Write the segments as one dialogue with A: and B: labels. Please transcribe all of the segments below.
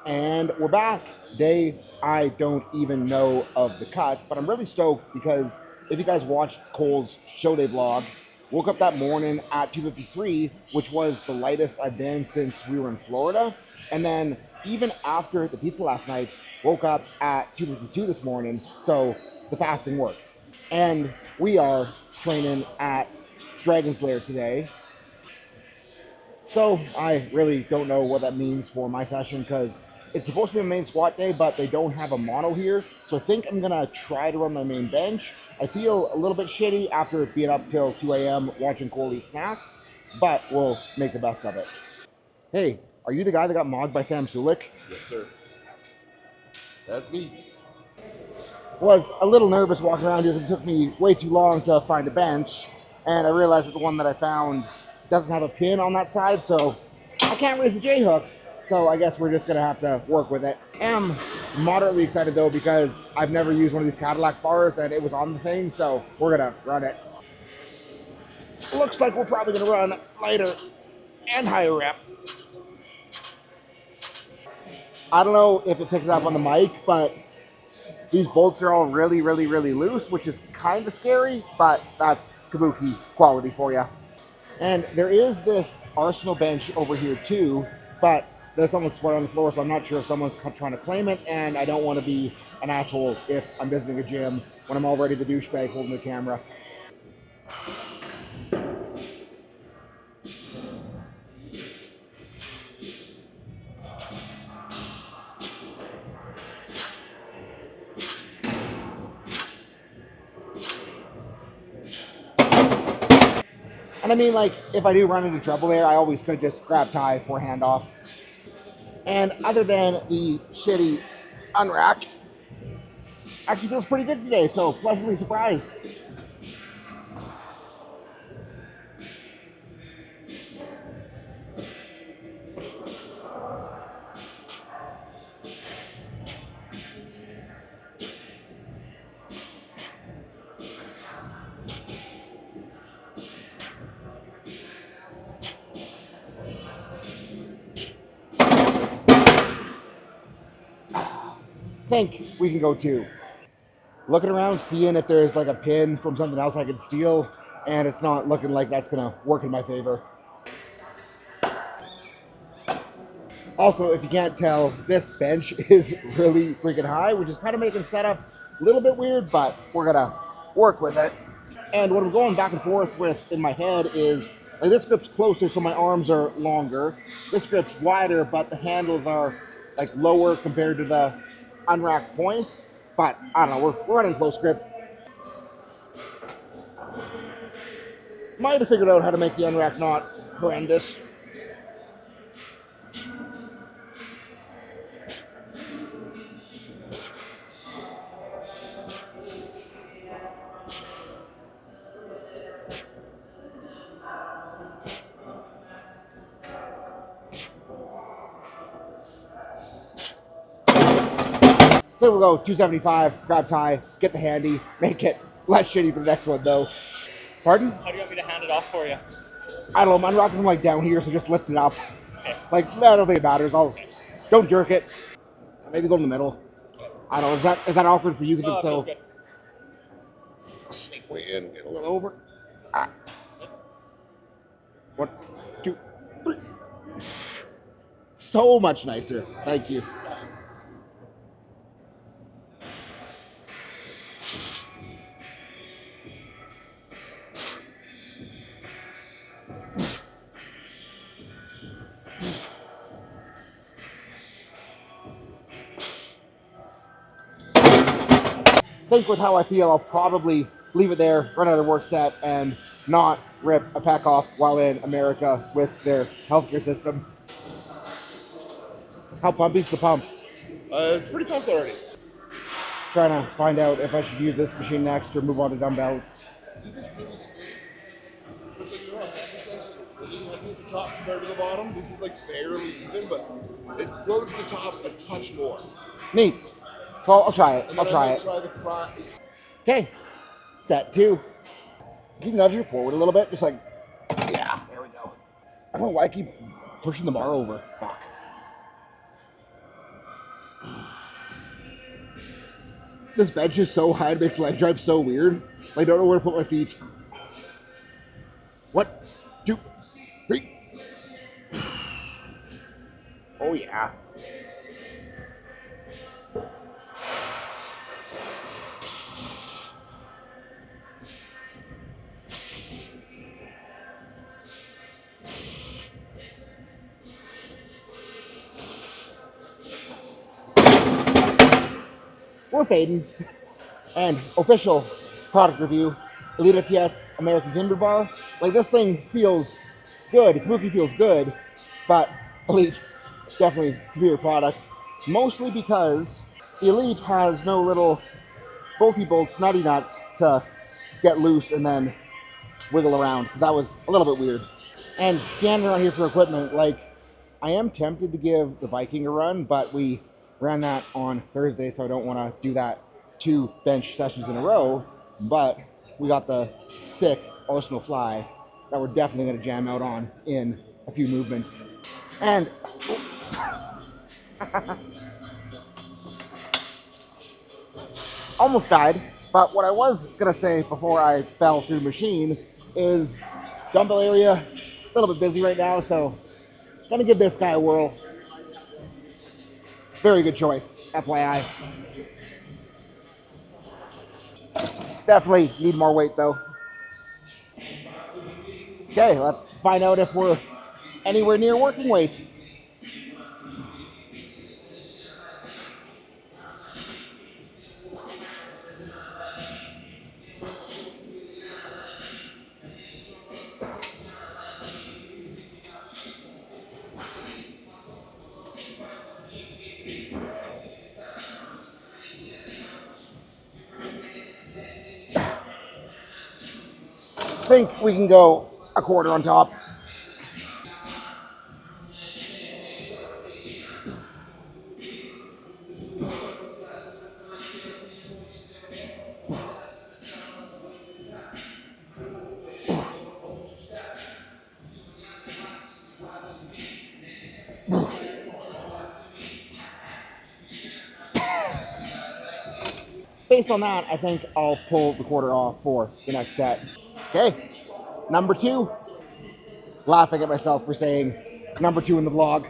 A: And we're back. Day I don't even know of the cut, but I'm really stoked because if you guys watched Cole's show day vlog, woke up that morning at 2:53, which was the lightest I've been since we were in Florida. And then even after the pizza last night, woke up at 2:52 this morning, so the fasting worked. And we are training at Dragon's Lair today. So I really don't know what that means for my session because it's supposed to be a main squat day, but they don't have a mono here. So I think I'm gonna try to run my main bench. I feel a little bit shitty after being up till 2 a.m. watching Cole eat snacks, but we'll make the best of it. Hey, are you the guy that got mogged by Sam Sulik?
B: Yes, sir. That's me.
A: Was a little nervous walking around here because it took me way too long to find a bench, and I realized that the one that I found doesn't have a pin on that side, so I can't raise the J hooks. So I guess we're just gonna have to work with it. I'm moderately excited though because I've never used one of these Cadillac bars and it was on the thing, so we're gonna run it. Looks like we're probably gonna run lighter and higher rep. I don't know if it picks it up on the mic, but these bolts are all really loose, which is kind of scary, but that's kabuki quality for you. And there is this Arsenal bench over here too, but there's someone sweat on the floor, so I'm not sure if someone's trying to claim it, and I don't want to be an asshole if I'm visiting a gym when I'm already the douchebag holding the camera. And I mean, like, if I do run into trouble there, I always could just grab tie for handoff. And other than the shitty unrack, actually feels pretty good today, so pleasantly surprised. Think we can go two. Looking around, seeing if there's like a pin from something else I can steal, and it's not looking like that's gonna work in my favor. Also, if you can't tell, this bench is really freaking high, which is kind of making setup a little bit weird, but we're gonna work with it. And what I'm going back and forth with in my head is, like, this grip's closer, so my arms are longer. This grip's wider, but the handles are like lower compared to the unracked point. But I don't know, we're running close grip. Might have figured out how to make the unrack not horrendous. So we'll go 275, grab tie, get the handy, make it less shitty for the next one though. Pardon?
C: How do you want me to hand it off for you?
A: I don't know, I'm unrocking them like down here, so just lift it up.
C: Okay.
A: Like, I don't think it matters. Don't jerk it. Maybe go in the middle. I don't know, is that awkward for you because
C: No,
A: it's
C: it feels
A: so...
C: good.
A: Sneak way in, get a little over. Ah. 1, 2, 3. So much nicer. Thank you. I think with how I feel, I'll probably leave it there, run another work set, and not rip a pack off while in America with their healthcare system. How pumpy's the pump?
B: It's pretty pumped already.
A: Trying to find out if I should use this machine next or move on to dumbbells.
B: This is really smooth. It's like, you know, this one's really heavy at the top compared to the bottom. This is like fairly even, but it goes to the top a touch more.
A: Neat. Well, I'll try it.
B: And
A: I'll try it.
B: Try the front.
A: Okay. Set 2. Can you nudge it forward a little bit? Just like, yeah, there we go. I don't know why I keep pushing the bar over. Fuck. This bench is so high, it makes leg drive so weird. I don't know where to put my feet. 1, 2, 3. Oh yeah. We're fading. And official product review, ELITEFTS American Timber Bar. Like, this thing feels good. Kabuki feels good, but Elite, definitely superior product. Mostly because Elite has no little bolty bolts, nutty nuts to get loose and then wiggle around, because that was a little bit weird. And scanning around here for equipment, like, I am tempted to give the Viking a run, but we ran that on Thursday, so I don't want to do that 2 bench sessions in a row. But we got the sick Arsenal Fly that we're definitely going to jam out on in a few movements. And almost died, but what I was going to say before I fell through the machine is dumbbell area, a little bit busy right now, so going to give this guy a whirl. Very good choice, FYI. Definitely need more weight though. Okay, let's find out if we're anywhere near working weight. I think we can go a quarter on top. Based on that, I think I'll pull the quarter off for the next set. Okay, number 2. Laughing at myself for saying number 2 in the vlog.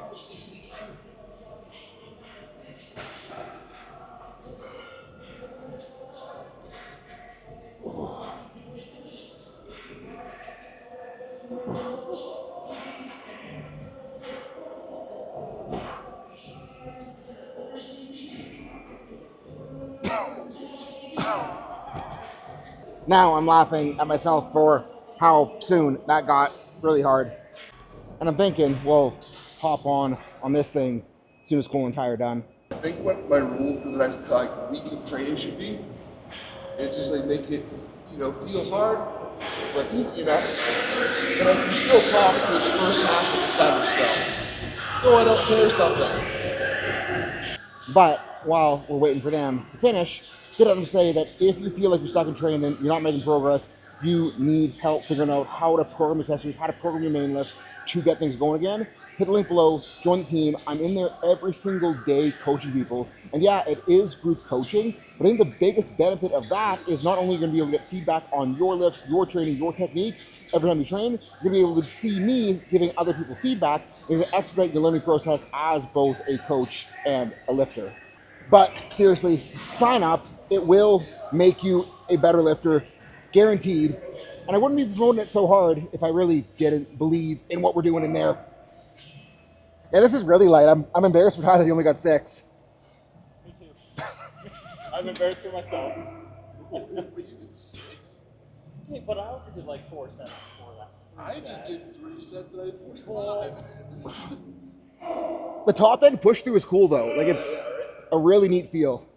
A: Now I'm laughing at myself for how soon that got really hard. And I'm thinking, we'll hop on this thing as soon as cool and tire done.
B: I think what my rule for the next week of training should be is just like make it, feel hard, but easy enough. But I can still talk for the first half of the set or so I don't tear something.
A: But while we're waiting for them to finish, get them to say that if you feel like you're stuck in training, you're not making progress, you need help figuring out how to program your accessories, how to program your main lifts to get things going again. Hit the link below, join the team. I'm in there every single day coaching people. And yeah, it is group coaching, but I think the biggest benefit of that is not only you're gonna be able to get feedback on your lifts, your training, your technique, every time you train, you're gonna be able to see me giving other people feedback and expedite your learning process as both a coach and a lifter. But seriously, sign up. It will make you a better lifter, guaranteed. And I wouldn't be promoting it so hard if I really didn't believe in what we're doing in there. Yeah, this is really light. I'm embarrassed for Tyler. He only got 6.
C: Me too. I'm embarrassed for myself.
B: But you did 6.
C: Okay, but I also did like 4 sets before that.
B: I just did 3 sets and I did 45.
A: The top end push through is cool though. Like, it's a really neat feel.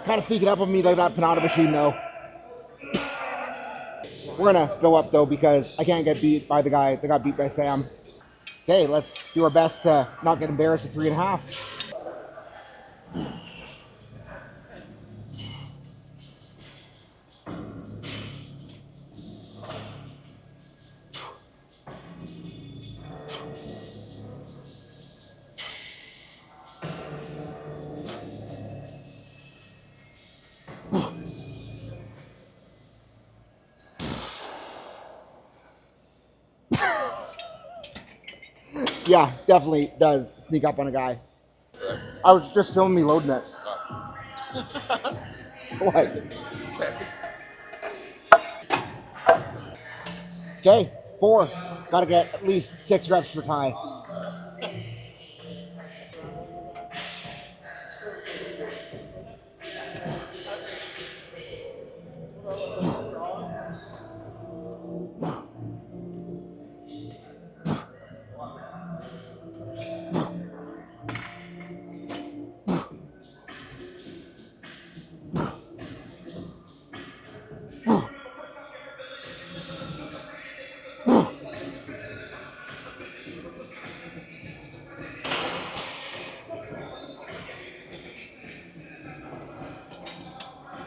A: Kind of sneaking up on me like that Panada machine though. We're gonna go up though because I can't get beat by the guy that got beat by Sam. Okay, let's do our best to not get embarrassed at 3.5. Yeah, definitely does sneak up on a guy. I was just filming me loading it. What?
B: Okay.
A: Okay, 4. Got to get at least 6 reps for tie.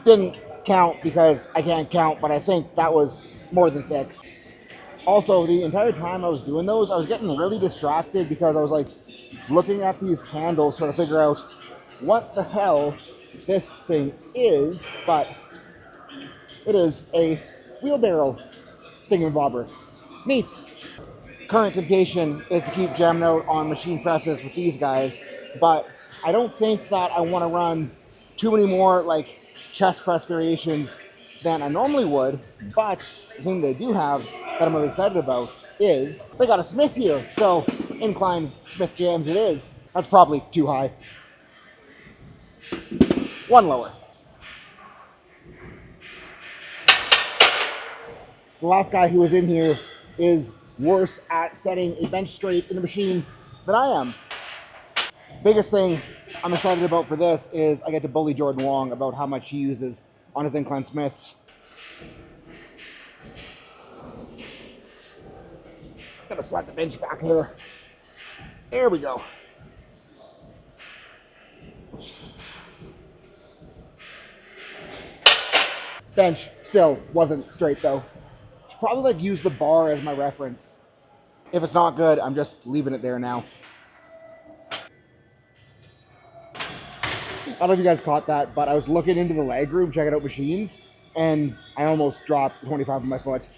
A: Didn't count because I can't count, but I think that was more than 6. Also, the entire time I was doing those, I was getting really distracted because I was like looking at these handles trying to figure out what the hell this thing is, but it is a wheelbarrow thingamabobber. Neat. Current temptation is to keep jamming out on machine presses with these guys, but I don't think that I want to run too many more like chest press variations than I normally would. But the thing they do have that I'm really excited about is they got a Smith here, so incline Smith jams it is. That's probably too high. 1 lower. The last guy who was in here is worse at setting a bench straight in the machine than I am. Biggest thing I'm excited about for this is I get to bully Jordan Wong about how much he uses on his incline Smiths. Gotta slap the bench back here. There we go. Bench still wasn't straight though. Should probably like use the bar as my reference. If it's not good, I'm just leaving it there now. I don't know if you guys caught that, but I was looking into the leg room, checking out machines, and I almost dropped 25 on my foot.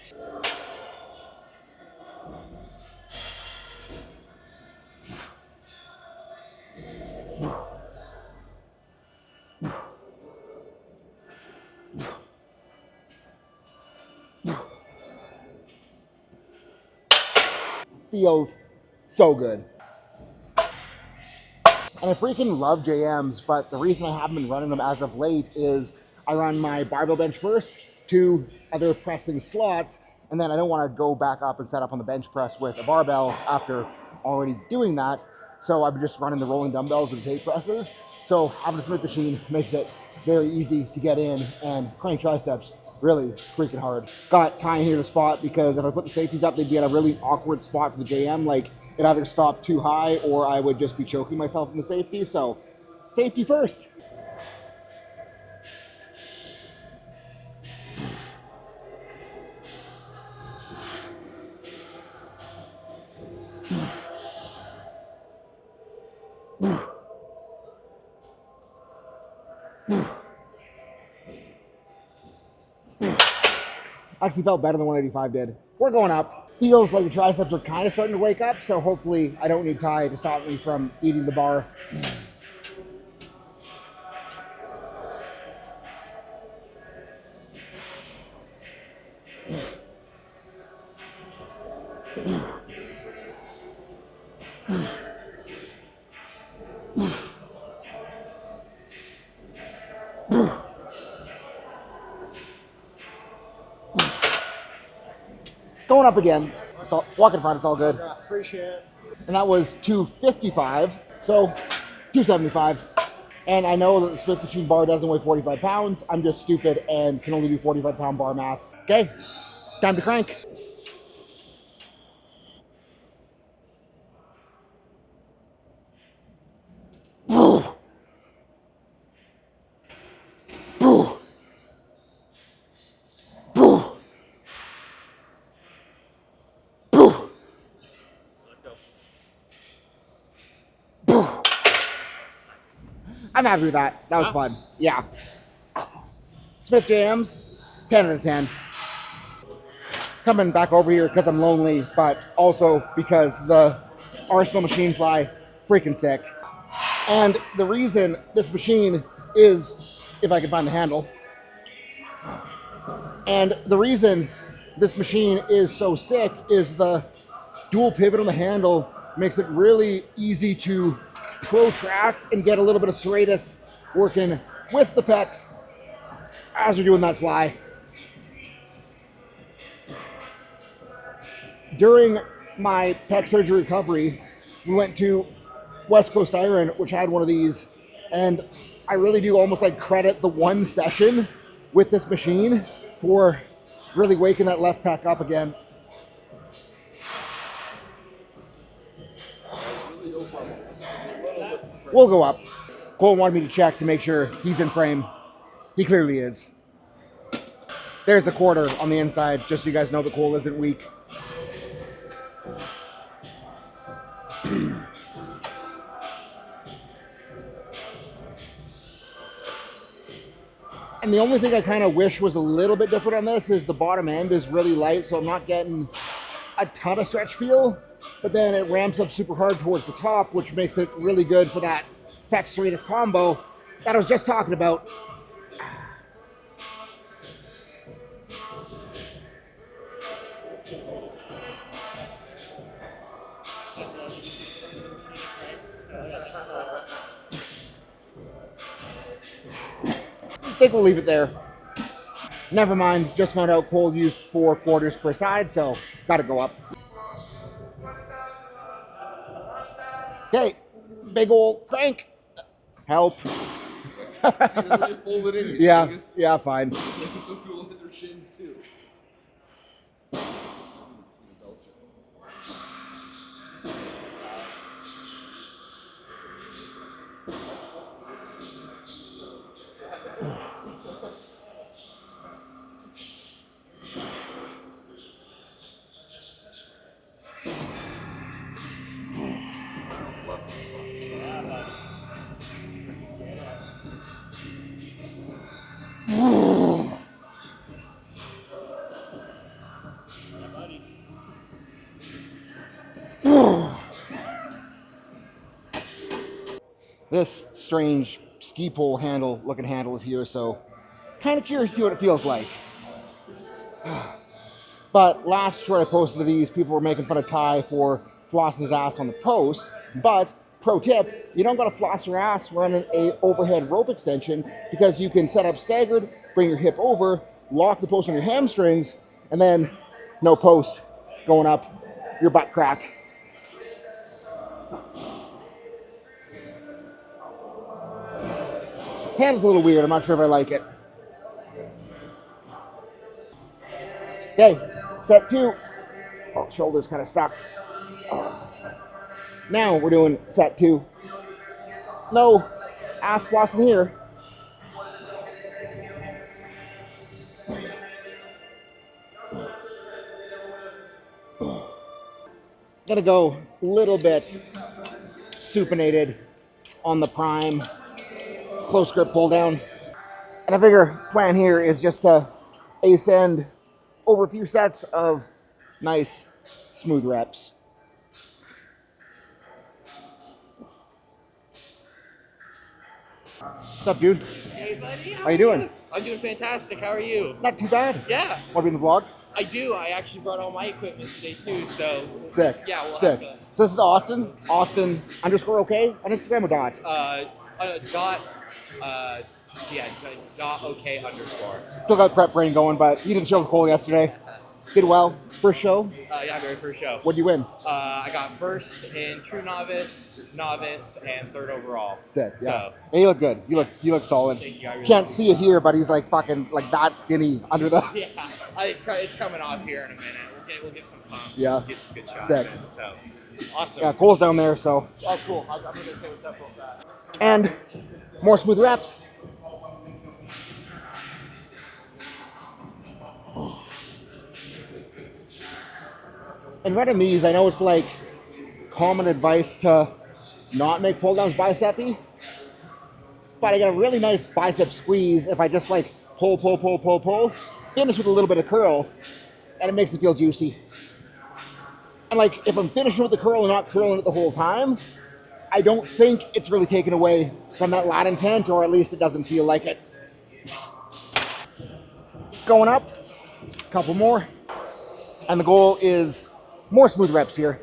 A: Feels so good. And I freaking love JMs, but the reason I haven't been running them as of late is I run my barbell bench first, 2 other pressing slots, and then I don't want to go back up and set up on the bench press with a barbell after already doing that. So I've been just running the rolling dumbbells and tape presses. So having a Smith machine makes it very easy to get in and crank triceps really freaking hard. Got tying here to spot because if I put the safeties up, they'd be at a really awkward spot for the JM. Like it either stopped too high or I would just be choking myself in the safety. So safety first. Actually felt better than 185 did. We're going up. Feels like the triceps are kind of starting to wake up, so hopefully I don't need tie to stop me from eating the bar. Going up again. Walk in front, it's all good.
C: Appreciate it.
A: And that was 255, so 275. And I know that the Smith machine bar doesn't weigh 45 pounds. I'm just stupid and can only do 45-pound bar math. Okay, time to crank.
C: Let's go.
A: I'm happy with that. That was fun. Yeah. Smith jams, 10 out of 10. Coming back over here because I'm lonely, but also because the Arsenal machine fly, freaking sick. And the reason this machine is, if I can find the handle, and the reason this machine is so sick is the dual pivot on the handle makes it really easy to protract and get a little bit of serratus working with the pecs as you're doing that fly. During my pec surgery recovery, we went to West Coast Iron, which had one of these, and I really do almost like credit the one session with this machine for really waking that left pec up again. We'll go up. Cole wanted me to check to make sure he's in frame. He clearly is. There's a quarter on the inside, just so you guys know that Cole isn't weak. And the only thing I kind of wish was a little bit different on this is the bottom end is really light, so I'm not getting a ton of stretch feel, but then it ramps up super hard towards the top, which makes it really good for that pec serratus combo that I was just talking about. I think we'll leave it there. Never mind, just found out Cole used 4 quarters per side, so gotta go up. Okay, big old crank. Help. Yeah, fine.
B: Some people hit their shins too.
A: This strange ski pole handle looking handle is here, so kind of curious to see what it feels like. But last short I posted of these, people were making fun of Ty for flossing his ass on the post. But pro tip, you don't gotta floss your ass running a overhead rope extension, because you can set up staggered, bring your hip over, lock the post on your hamstrings, and then no post going up your butt crack. Hand's a little weird, I'm not sure if I like it. Okay, set 2. Oh, shoulder's kind of stuck. Now we're doing set 2. No ass flossing here. Gonna go a little bit supinated on the prime close grip pull down. And I figure plan here is just to ascend over a few sets of nice smooth reps. What's up, dude?
D: Hey, buddy.
A: How you doing?
D: I'm doing fantastic. How are you?
A: Not too bad.
D: Yeah,
A: Want to be in the vlog?
D: I do. I actually brought all my equipment today too. So
A: Sick.
D: yeah, we'll
A: Sick.
D: have to.
A: So this is Austin. Austin _ okay on Instagram or dot?
D: Dot. Yeah, it's dot okay _.
A: Still got prep brain going, but you did the show with Cole yesterday. Did well. First show.
D: Yeah, very first show.
A: What'd you win?
D: I got first in true novice, and third overall.
A: Sick. Yeah.
D: So
A: And you look good. You look solid.
D: thank you. I really
A: Can't see it here, but he's like fucking like that skinny under the.
D: Yeah, it's coming off here in a minute. We'll get some pumps.
A: Yeah.
D: Get some good shots
A: Sick.
D: in. So awesome.
A: Yeah, Cole's down there, so.
D: Oh, cool. I'm gonna say what's up real fast.
A: And more smooth reps. And running these, I know it's like common advice to not make pull downs bicep-y, but I get a really nice bicep squeeze if I just like pull, finish with a little bit of curl, and it makes it feel juicy. And like, if I'm finishing with the curl and not curling it the whole time, I don't think it's really taken away from that lat intent, or at least it doesn't feel like it. Going up, a couple more, and the goal is more smooth reps here.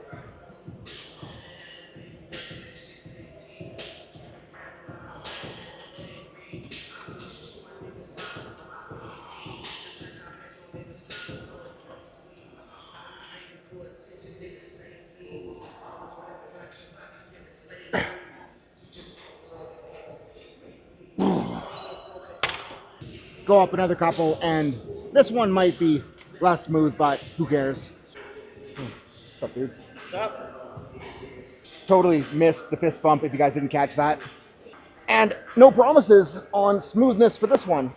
A: Go up another couple, and this one might be less smooth, but who cares? What's up, dude?
D: What's up?
A: Totally missed the fist bump if you guys didn't catch that. And no promises on smoothness for this one.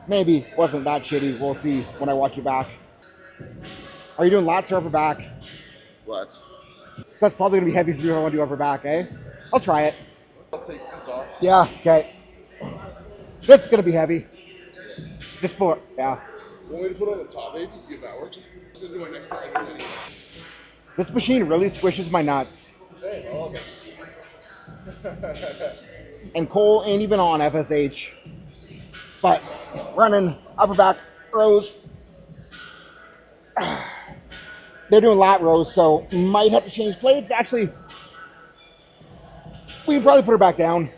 A: Maybe wasn't that shitty. We'll see when I watch it back. Are you doing lats or upper back?
B: What?
A: So that's probably gonna be heavy for you if I want to do upper back, eh? I'll try it.
B: I'll take this off.
A: Yeah, okay. It's gonna be heavy. Just pull it, yeah.
B: Want me to put it on the top, maybe? See if that works. I'm gonna do my next time.
A: This machine really squishes my nuts.
B: Hey, oh, okay.
A: And Cole ain't even on FSH. But running upper back rows. They're doing lat rows, so might have to change plates. Actually, we can probably put her back down.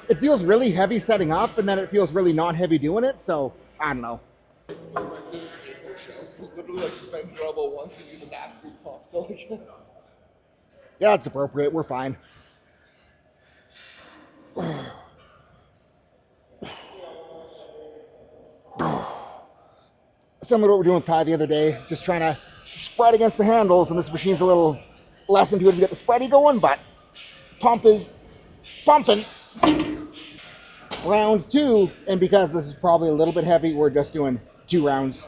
A: It feels really heavy setting up, and then it feels really not heavy doing it, so I don't know.
B: Just literally like bend your elbow once and do the nastiest pump. So like,
A: Yeah, it's appropriate. We're fine. Similar to what we were doing with Ty the other day, just trying to spread against the handles, and this machine's a little less intuitive to get the spready going, but pump is pumping. Round two, and because this is probably a little bit heavy, we're just doing 2 rounds.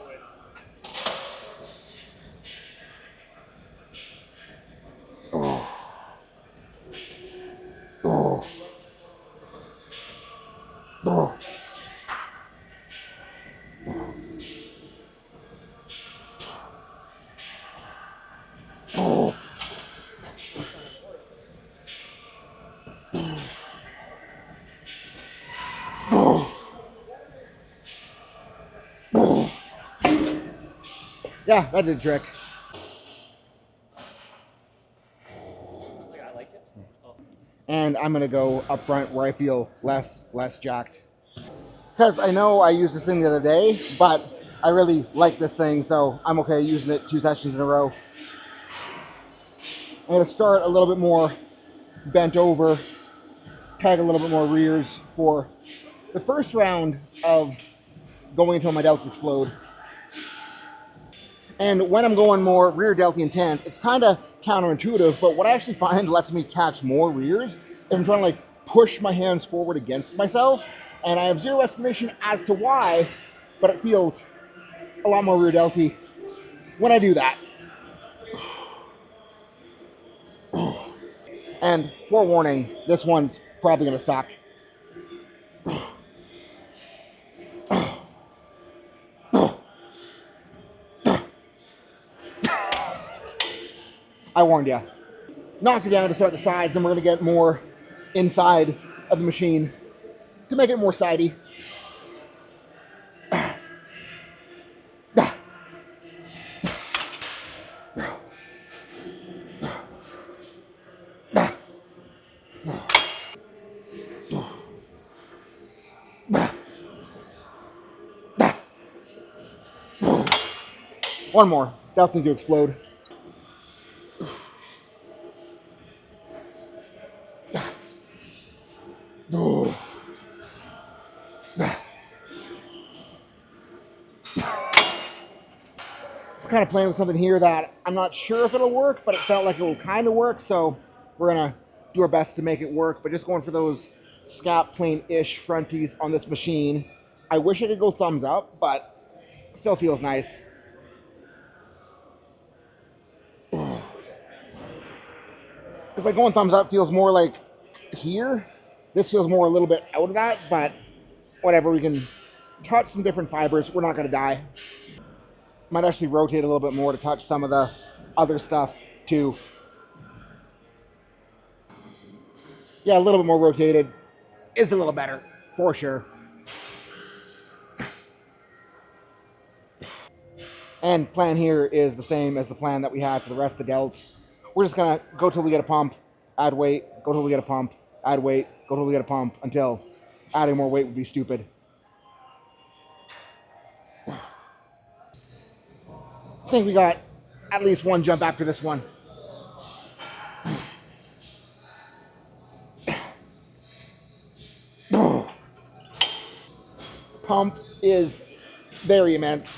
A: Oh. Oh. Oh. Oh. Oh. Oh. Yeah, that did a trick.
D: I like it. It's awesome.
A: And I'm gonna go up front where I feel less jacked. Because I know I used this thing the other day, but I really like this thing, so I'm okay using it 2 sessions in a row. I'm gonna start a little bit more bent over, tag a little bit more rears for the first round of going until my delts explode. And when I'm going more rear delty intent, it's kind of counterintuitive, but what I actually find lets me catch more rears if I'm trying to like push my hands forward against myself. And I have zero explanation as to why, but it feels a lot more rear delty when I do that. And forewarning, this one's probably gonna suck. I warned you. Knock it down to start the sides, and we're gonna get more inside of the machine to make it more sidey. One more. That's going to explode. Just kind of playing with something here that I'm not sure if it'll work, but it felt like it will kind of work, so we're going to do our best to make it work, but just going for those scap plane-ish fronties on this machine. I wish I could go thumbs up, but Still feels nice. It's like going thumbs up feels more like here. This feels more a little bit out of that, but whatever. We can touch some different fibers. We're not going to die. Might actually rotate a little bit more to touch some of the other stuff too. Yeah, a little bit more rotated is a little better for sure. And plan here is the same as the plan that we had for the rest of the delts. We're just gonna go till we get a pump, add weight, go till we get a pump, add weight, go till we get a pump, until adding more weight would be stupid. I think we got at least one jump after this one. Pump is very immense.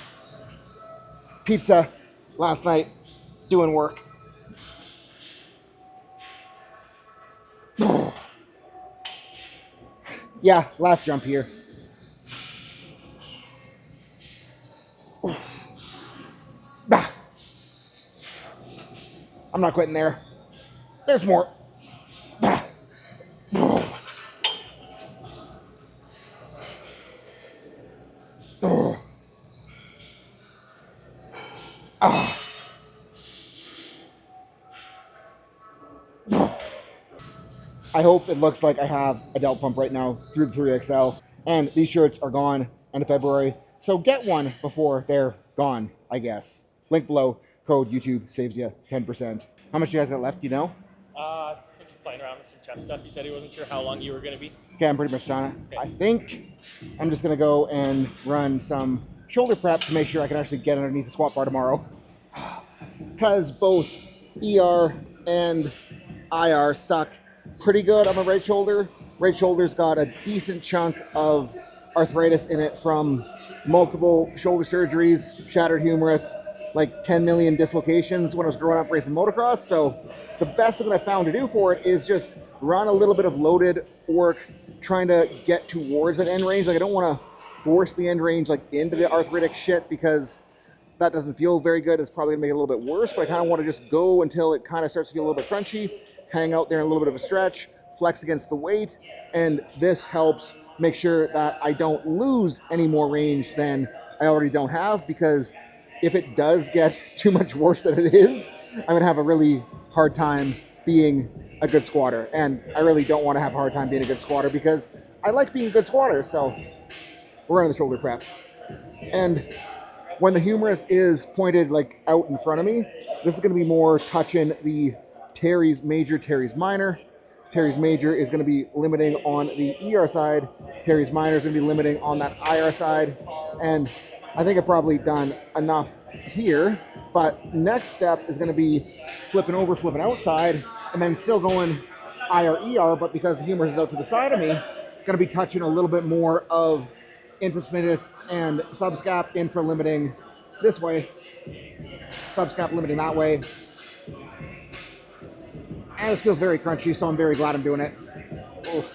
A: Pizza last night doing work. Yeah, last jump here. I'm not quitting there. There's more. I hope it looks like I have a Delt pump right now through the 3XL. And these shirts are gone end of February. So get one before they're gone, I guess. Link below. Code YouTube saves you 10%. How much you guys got left, do you know?
C: I'm just playing around with some chest stuff. You said he wasn't sure how long you were going to be.
A: Okay, I'm pretty much done.
C: Okay.
A: I think I'm just going to go and run some shoulder prep to make sure I can actually get underneath the squat bar tomorrow. Because both ER and IR suck pretty good on my right shoulder. Right shoulder's got a decent chunk of arthritis in it from multiple shoulder surgeries, shattered humerus, like 10 million dislocations when I was growing up racing motocross. So the best thing that I found to do for it is just run a little bit of loaded work, trying to get towards that end range. Like I don't want to force the end range like into the arthritic shit, because that doesn't feel very good. It's probably gonna make it a little bit worse, but I kind of want to just go until it kind of starts to feel a little bit crunchy, hang out there in a little bit of a stretch, flex against the weight, and this helps make sure that I don't lose any more range than I already don't have, because if it does get too much worse than it is, I'm gonna have a really hard time being a good squatter. And I really don't want to have a hard time being a good squatter, because I like being a good squatter. So we're on the shoulder prep. And when the humerus is pointed like out in front of me, this is going to be more touching the teres major, teres minor. Teres major is going to be limiting on the ER side. Teres minor is going to be limiting on that IR side. And I think I've probably done enough here. But next step is going to be flipping over, flipping outside, and then still going IR, ER. But because the humerus is out to the side of me, going to be touching a little bit more of infraspinatus and subscap, infra limiting this way, subscap limiting that way. And this feels very crunchy, so I'm very glad I'm doing it. Oof.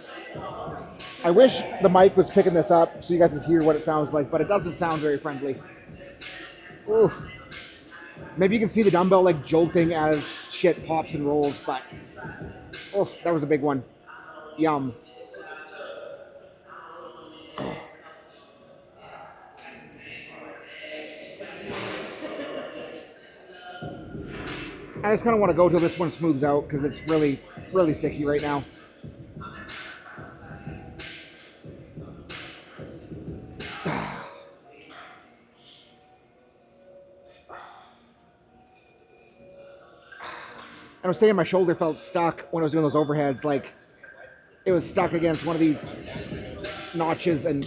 A: I wish the mic was picking this up so you guys could hear what it sounds like, but it doesn't sound very friendly. Oof. Maybe you can see the dumbbell like jolting as shit pops and rolls, but oof, that was a big one. Yum. I just kind of want to go till this one smooths out, because it's really, really sticky right now. I was saying my shoulder felt stuck when I was doing those overheads, like it was stuck against one of these notches, and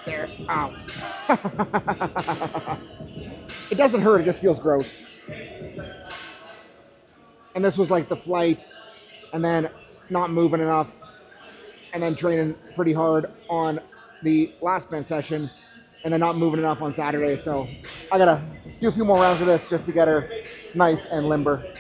A: there, ow. It doesn't hurt, it just feels gross. And this was like the flight, and then not moving enough, and then training pretty hard on the last bench session, and then not moving enough on Saturday. So I gotta do a few more rounds of this just to get her nice and limber.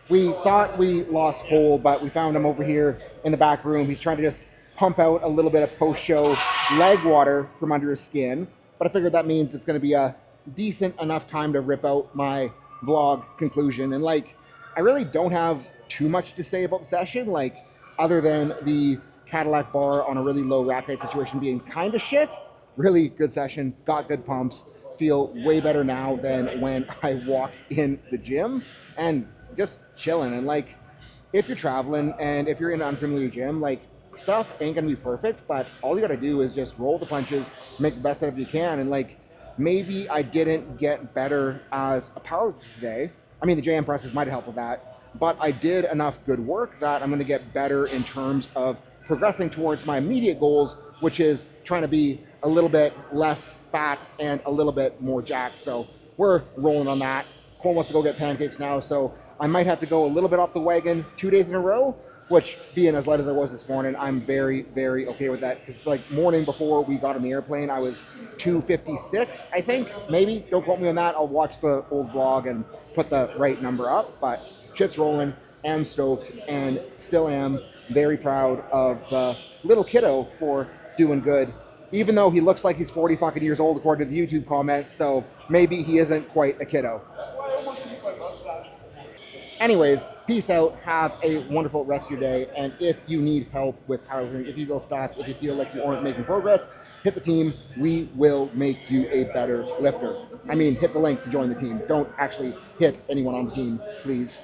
A: We thought we lost Cole, but we found him over here in the back room. He's trying to just pump out a little bit of post-show leg water from under his skin. but I figured that means it's going to be a decent enough time to rip out my vlog conclusion. And like, I really don't have too much to say about the session, like other than the Cadillac bar on a really low rack height situation being kind of shit. Really good session, got good pumps, feel way better now than when I walked in the gym, and just chilling. And like, if you're traveling and if you're in an unfamiliar gym, like, stuff ain't gonna be perfect, but all you gotta do is just roll the punches, make the best out of it you can. And like, maybe I didn't get better as a powerlifter today. I mean, the JM presses might help with that, but I did enough good work that I'm gonna get better in terms of progressing towards my immediate goals, which is trying to be a little bit less fat and a little bit more jacked. So we're rolling on that. Cole wants to go get pancakes now, so I might have to go a little bit off the wagon 2 days in a row, which, being as light as I was this morning, I'm very, very okay with that. Because like, morning before we got on the airplane, I was 256, I think, maybe. Don't quote me on that. I'll watch the old vlog and put the right number up. But shit's rolling, am stoked, and still am very proud of the little kiddo for doing good. Even though he looks like he's 40 fucking years old, according to the YouTube comments, so maybe he isn't quite a kiddo.
C: That's why I almost used my mustache this morning.
A: Anyways, peace out. Have a wonderful rest of your day. And if you need help with powerlifting, if you feel stuck, if you feel like you aren't making progress, hit the team. We will make you a better lifter. I mean, hit the link to join the team. Don't actually hit anyone on the team, please.